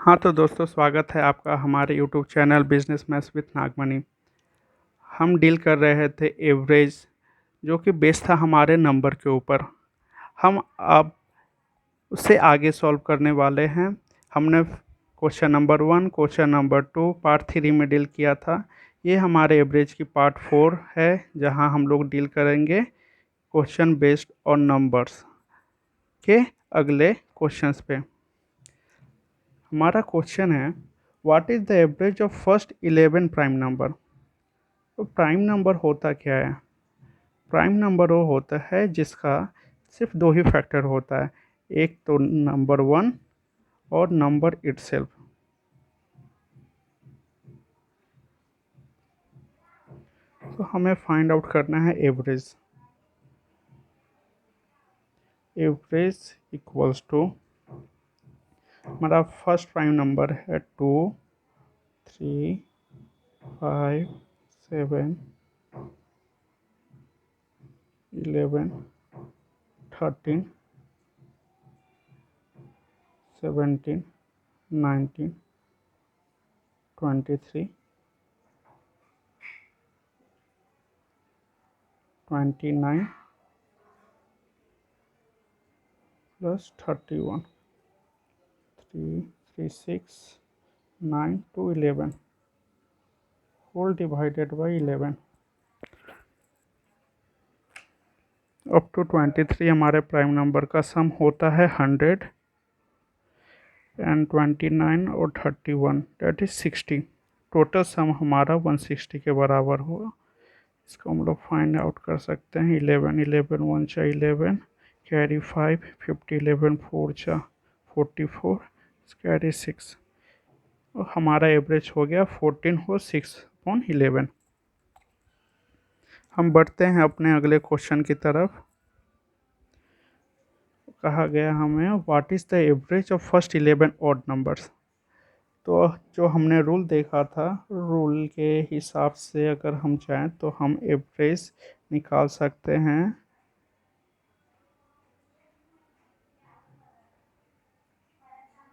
हाँ तो दोस्तों, स्वागत है आपका हमारे YouTube channel business maths with Nagamani. हम डील कर रहे थे एवरेज, जो कि बेस था हमारे नंबर के ऊपर। हम अब उससे आगे सॉल्व करने वाले हैं। हमने question number 1, question number 2 part 3 में डील किया था। ये हमारे एवरेज की पार्ट 4 है, जहां हम लोग डील करेंगे क्वेश्चन बेस्ड ऑन नंबर्स के अगले क्वेश्चंस पे। हमारा क्वेश्चन है, what is the average of first 11 prime number. तो प्राइम नंबर होता क्या है? प्राइम नंबर वो होता है जिसका सिर्फ दो ही फैक्टर होता है, एक तो नंबर 1 और नंबर इटसेल्फ। तो हमें फाइंड आउट करना है एवरेज। एवरेज इक्वल्स टू, हमारा फर्स्ट प्राइम नंबर है 2, 3, 5, 7, 11, 13, 17, 19, 23, 29 plus 31, 3, 3, 6, 9 to 11 whole divided by 11 up to 23। हमारे प्राइम नंबर का सम होता है 100 एंड 29 और 31 दैट इज 60। टोटल सम हमारा 160 के बराबर होगा। इसको हम लोग फाइंड आउट कर सकते हैं। 11 11 1 चा 11 कैरी 5 50 11 4 चा 44 कैरी 6 और हमारा एवरेज हो गया 14 हो 6/11। हम बढ़ते हैं अपने अगले क्वेश्चन की तरफ। कहा गया हमें, what is the average of first 11 odd numbers. तो जो हमने रूल देखा था, रूल के हिसाब से अगर हम चाहें तो हम एवरेज निकाल सकते हैं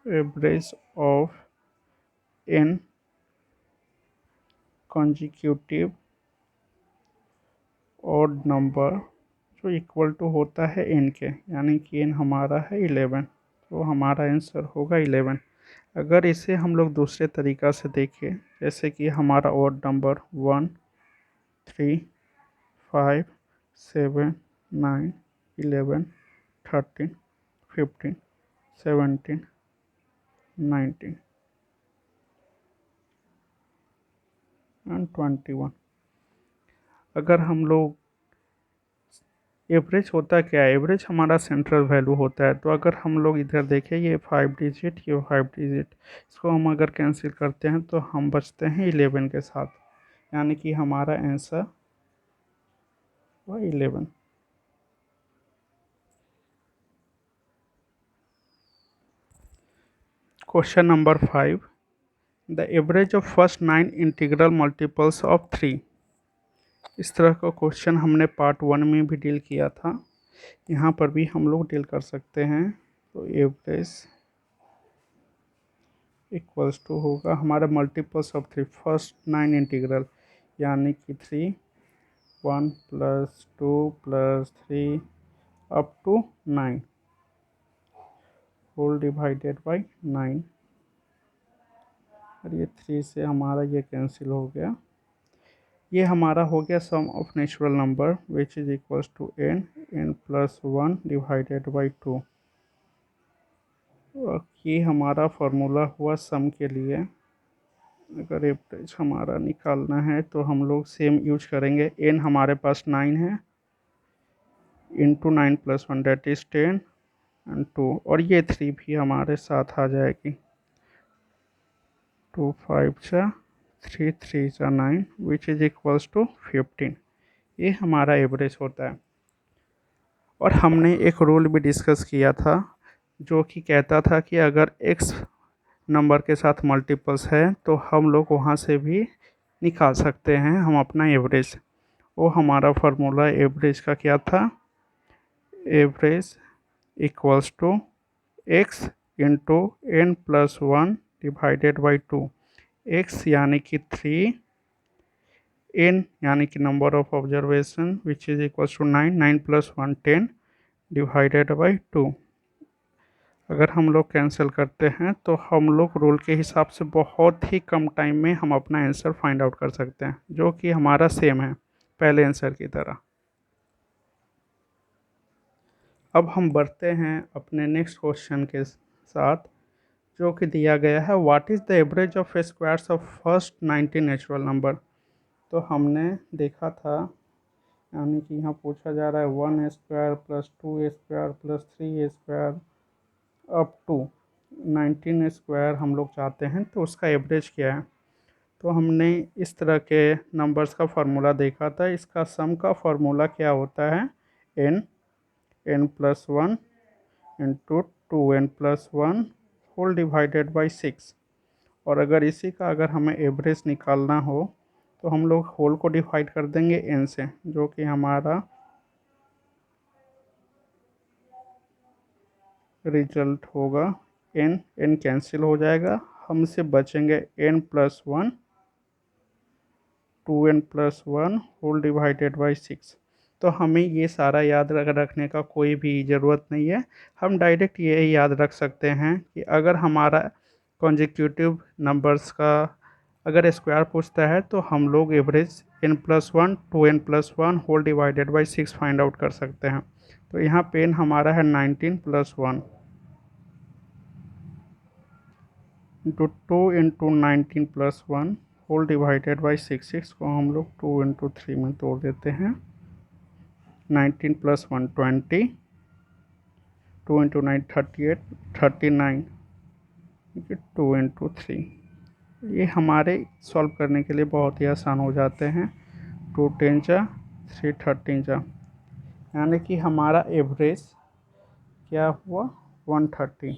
average of n consecutive odd number जो इक्वल टू होता है n के, यानी कि n हमारा है 11, तो हमारा आंसर होगा 11। अगर इसे हम लोग दूसरे तरीक़ा से देखें, जैसे कि हमारा ऑड नंबर 1, 3, 5, 7, 9, 11, 13, 15, 17, 19 एंड 21। अगर हम लोग एवरेज होता क्या है, एवरेज हमारा सेंट्रल वैल्यू होता है। तो अगर हम लोग इधर देखें, ये 5 डिजिट, ये 5 डिजिट, इसको हम अगर कैंसिल करते हैं तो हम बचते हैं 11 के साथ, यानी कि हमारा आंसर हुआ 11। Question number 5, the average of first 9 integral multiples of 3। इस तरह का क्वेश्चन हमने पार्ट 1 में भी डील किया था, यहाँ पर भी हम लोग डील कर सकते हैं। तो एवरेज इक्वल्स टू होगा हमारा मल्टीपल्स ऑफ 3, फर्स्ट 9 इंटीग्रल, यानी कि 3, 1 + 2 + 3 up to 9 whole divided by 9। और ये 3 से हमारा ये कैंसिल हो गया। ये हमारा हो गया sum of natural number which is equals to n + 1 divided by 2। और ये हमारा फार्मूला हुआ सम के लिए। अगर एवरेज हमारा निकालना है तो हम लोग सेम यूज करेंगे। n हमारे पास 9 है, इंटू 9 + 1 दैट इज़ 10 एंड 2, और ये 3 भी हमारे साथ आ जाएगी। 2 5 चा 3 3 चा 9 विच इज़ इक्वल्स टू 15। ये हमारा एवरेज होता है। और हमने एक रूल भी डिस्कस किया था, जो कि कहता था कि अगर x नंबर के साथ मल्टीपल्स है तो हम लोग वहाँ से भी निकाल सकते हैं हम अपना एवरेज। वो हमारा फार्मूला एवरेज का क्या था, average equals to x into n + 1 divided by 2, x यानी कि 3, n यानी कि number of observation which is equals to 9, 9 plus 1 10 divided by 2। अगर हम लोग कैंसिल करते हैं तो हम लोग रूल के हिसाब से बहुत ही कम टाइम में हम अपना आंसर फाइंड आउट कर सकते हैं, जो कि हमारा सेम है पहले आंसर की तरह। अब हम बढ़ते हैं अपने नेक्स्ट क्वेश्चन के साथ, जो कि दिया गया है what is the average of squares of first 90 natural number. तो हमने देखा था, यानी कि यहाँ पूछा जा रहा है 1 square plus 2 square plus 3 square up to 19 square हम लोग चाहते हैं, तो उसका एवरेज क्या है। तो हमने इस तरह के नंबर्स का फार्मूला देखा था। इसका सम का फार्मूला क्या होता है, n plus 1 into 2n plus 1 whole divided by 6। और अगर इसी का अगर हमें एवरेज निकालना हो तो हम लोग होल को डिवाइड कर देंगे n से, जो कि हमारा रिजल्ट होगा n कैंसिल हो जाएगा, हमसे बचेंगे n plus 1 2n plus 1 whole divided by 6। तो हमें ये सारा याद रखने का कोई भी ज़रूरत नहीं है। हम डायरेक्ट ये याद रख सकते हैं कि अगर हमारा कॉन्जिक्यूटिव नंबर्स का अगर स्क्वायर पूछता है तो हम लोग average n plus 1 2n plus 1 whole divided by 6 find out कर सकते हैं। तो यहाँ पे n हमारा है 19 plus 1 into 2 into 19 plus 1 whole divided by 6 को हम लोग 2 इंटू 3 में तोड़ देते हैं। 19 प्लस 1 20, 2 इंटू 9 38, 39, 2 इंटू 3। ये हमारे सॉल्व करने के लिए बहुत ही आसान हो जाते हैं। 2 10 जा 3 13 जा, यानी कि हमारा एवरेज क्या हुआ 130।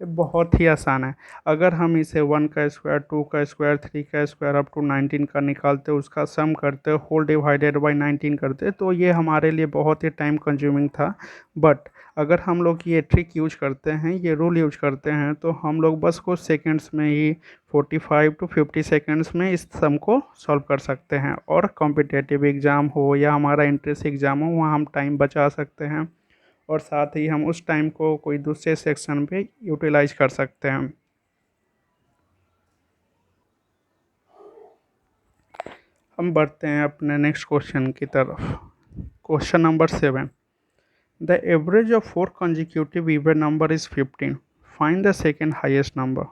ये बहुत ही आसान है। अगर हम इसे 1 का स्क्वायर 2 का स्क्वायर 3 का स्क्वायर अप टू 19 का निकालते, उसका सम करते, होल डिवाइडेड बाई 19 करते, तो ये हमारे लिए बहुत ही टाइम कंज्यूमिंग था। बट अगर हम लोग ये ट्रिक यूज करते हैं, ये रूल यूज करते हैं, तो हम लोग बस कुछ सेकेंड्स में ही 45 टू 50 सेकेंड्स में इस सम को सॉल्व कर सकते हैं। और कॉम्पिटिटिव एग्ज़ाम हो या हमारा इंट्रेंस एग्ज़ाम हो, वहाँ हम टाइम बचा सकते हैं और साथ ही हम उस टाइम को कोई दूसरे सेक्शन पे यूटिलाइज कर सकते हैं। हम बढ़ते हैं अपने नेक्स्ट क्वेश्चन की तरफ। Question number 7, the average of 4 consecutive even number is 15, find the second highest number.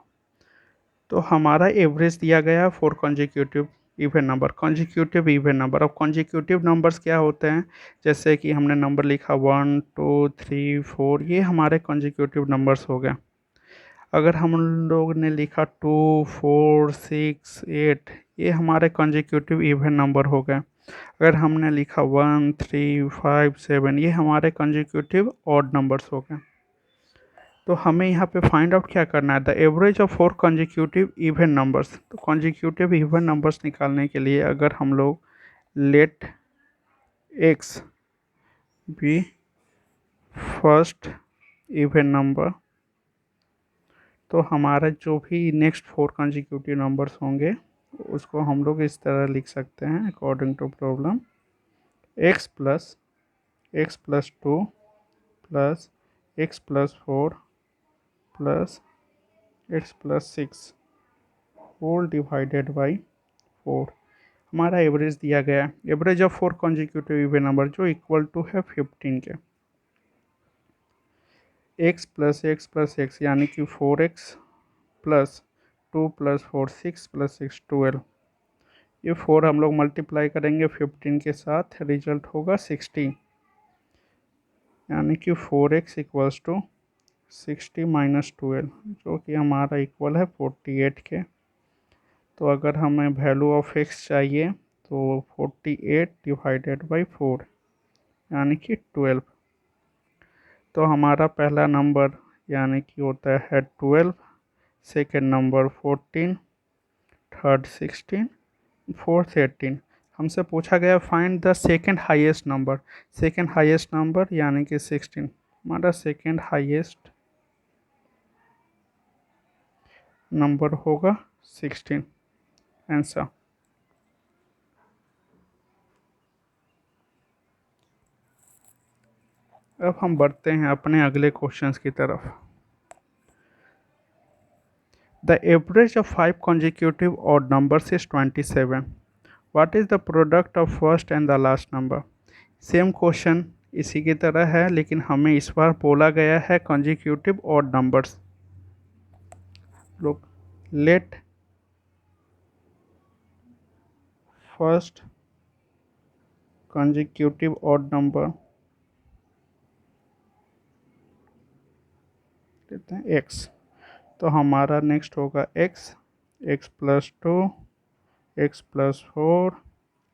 तो हमारा एवरेज दिया गया है 4 consecutive even number, consecutive even number. अब कॉन्जिक्यूटिव नंबर्स क्या होते हैं, जैसे कि हमने नंबर लिखा 1 2 3 4, ये हमारे कॉन्जिक्यूटिव नंबर्स हो गए। अगर हम लोग ने लिखा 2 4 6 8, ये हमारे कॉन्जिक्यूटिव इवन नंबर हो गए। अगर हमने लिखा 1 3 5 7, ये हमारे कॉन्जिक्यूटिव ऑड नंबर्स हो गए। तो हमें यहाँ पे फाइंड आउट क्या करना है, the average of 4 consecutive even numbers. तो कॉन्जिक्यूटिव इवन नंबर्स निकालने के लिए अगर हम लोग let x be first even number, तो हमारा जो भी नेक्स्ट 4 कॉन्जिक्यूटिव नंबर्स होंगे उसको हम लोग इस तरह लिख सकते हैं according to problem. x plus 2 plus x plus 4 plus x plus 6 whole divided by 4। हमारा एवरेज दिया गया है, average of 4 consecutive even number, जो इक्वल टू है 15 के। x प्लस x यानी कि 4x प्लस 2 प्लस 4 6 प्लस 6 12। ये 4 हम लोग मल्टीप्लाई करेंगे 15 के साथ, रिजल्ट होगा 60, यानी कि 4x इक्वल्स टू 60 माइनस 12, जो कि हमारा इक्वल है 48 के। तो अगर हमें वैल्यू ऑफ x चाहिए तो 48 डिवाइडेड बाई 4, यानी कि 12। तो हमारा पहला नंबर यानी कि होता है 12, सेकेंड नंबर 14, थर्ड 16, फोर्थ 18। हमसे पूछा गया find the second highest number. Second highest number यानी कि 16, हमारा सेकेंड हाईएस्ट नंबर होगा 16 आंसर। अब हम बढ़ते हैं अपने अगले क्वेश्चंस की तरफ। The average of 5 consecutive odd numbers is 27. What is the product of first and the last number? Same question इसी की तरह है, लेकिन हमें इस बार बोला गया है consecutive odd numbers। look, let first consecutive odd number लेते हैं x। तो हमारा नेक्स्ट होगा x, x+2, x+4,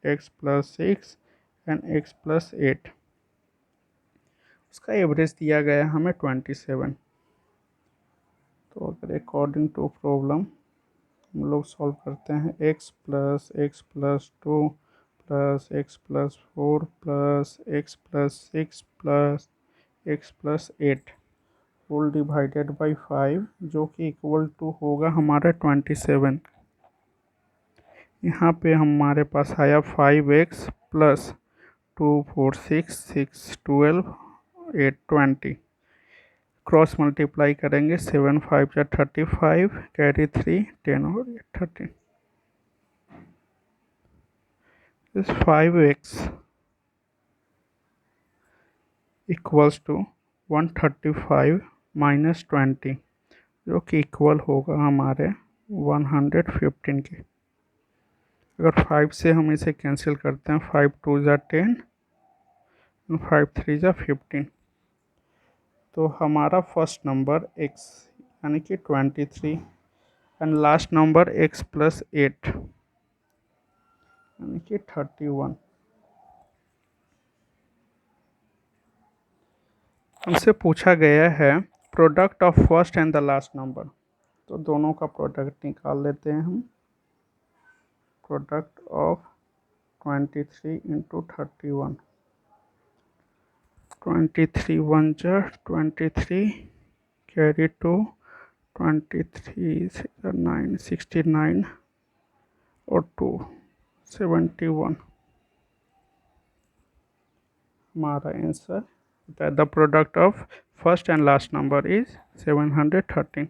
x+6 and x+8। उसका एवरेज दिया गया है हमें 27। तो अगर अकॉर्डिंग टू प्रॉब्लम हम लोग सॉल्व करते हैं x+x+2 plus x+4 plus x+6 plus x+8 whole divided by 5, जो कि इक्वल टू होगा हमारा 27। यहाँ पे हमारे पास आया 5x प्लस 2 4 6 6 12 8 20। क्रॉस मल्टीप्लाई करेंगे, 7 5 या 35, कैरी 3 10 और 13। इस 5x इक्वल्स टू 135 माइनस 20, जो कि इक्वल होगा हमारे 115 के। अगर 5 से हम इसे कैंसिल करते हैं, 5 2 ज़ा 10, 5 3 ज़ा 15। तो हमारा फर्स्ट नंबर x यानी कि 23 एंड लास्ट नंबर x+8 यानी कि 31। हमसे पूछा गया है product of first and the last number. तो दोनों का प्रोडक्ट निकाल लेते हैं हम। प्रोडक्ट ऑफ 23 इंटू 31, 23 1 जा 23, कैरी 2, 23 9 69 और 2 71। हमारा answer the product of first and last number is 713।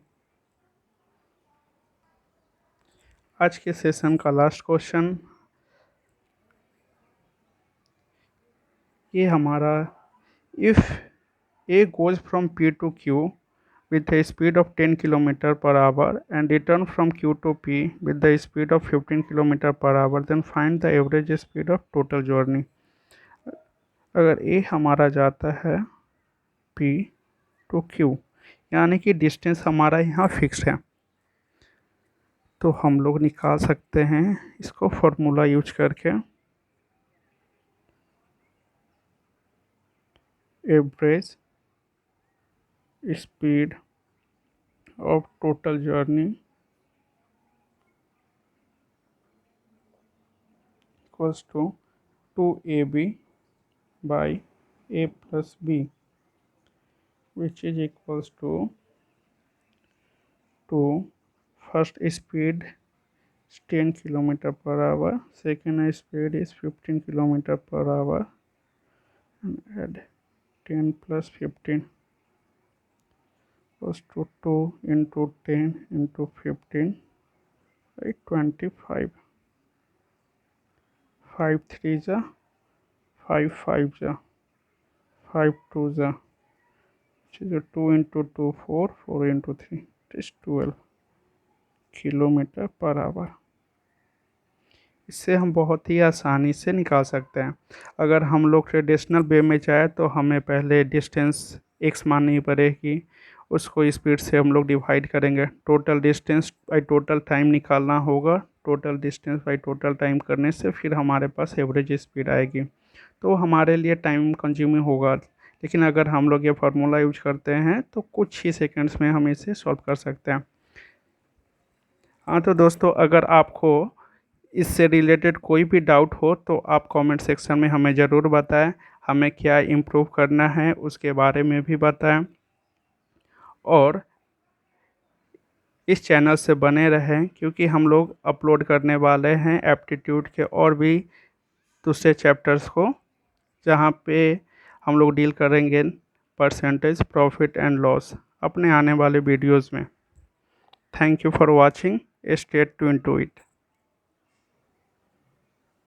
आज के सेशन का लास्ट क्वेश्चन ये हमारा, if A goes from P to Q with a speed of 10 km per hour and return from Q to P with the speed of 15 km per hour, then find the average speed of total journey। अगर ए हमारा जाता है P to Q यानी कि distance हमारा यहाँ fix है, तो हम लोग निकाल सकते हैं इसको फॉर्मूला यूज करके। Average speed of total journey equals to 2AB by A plus B, which is equals to 2 first speed is 10 km per hour, second speed is 15 km per hour, and add 10 plus 15 equals to 2 into 10 into 15 by 25। 5 3 जा 5 5 जा 5 2 जा, which is 2 into 2 4 4 into 3 it is 12 kilometre per hour. इससे हम बहुत ही आसानी से निकाल सकते हैं। अगर हम लोग ट्रेडिशनल वे में चाहे तो हमें पहले डिस्टेंस x माननी पड़ेगी, उसको स्पीड से हम लोग डिवाइड करेंगे, total distance by total time निकालना होगा, total distance by total time करने से फिर हमारे पास एवरेज स्पीड आएगी, तो हमारे लिए टाइम कंज्यूमिंग होगा। लेकिन अगर हम लोग ये फार्मूला यूज करते हैं तो कुछ ही सेकेंड्स में हम इसे सॉल्व कर सकते हैं। हाँ तो दोस्तों, अगर आपको इससे रिलेटेड कोई भी डाउट हो तो आप कमेंट सेक्शन में हमें ज़रूर बताएं, हमें क्या इम्प्रूव करना है उसके बारे में भी बताएं। और इस चैनल से बने रहें, क्योंकि हम लोग अपलोड करने वाले हैं एप्टीट्यूड के और भी दूसरे चैप्टर्स को, जहाँ पे हम लोग डील करेंगे परसेंटेज, प्रॉफिट एंड लॉस अपने आने वाले वीडियोज़ में। Thank you for watching, stay tuned to it.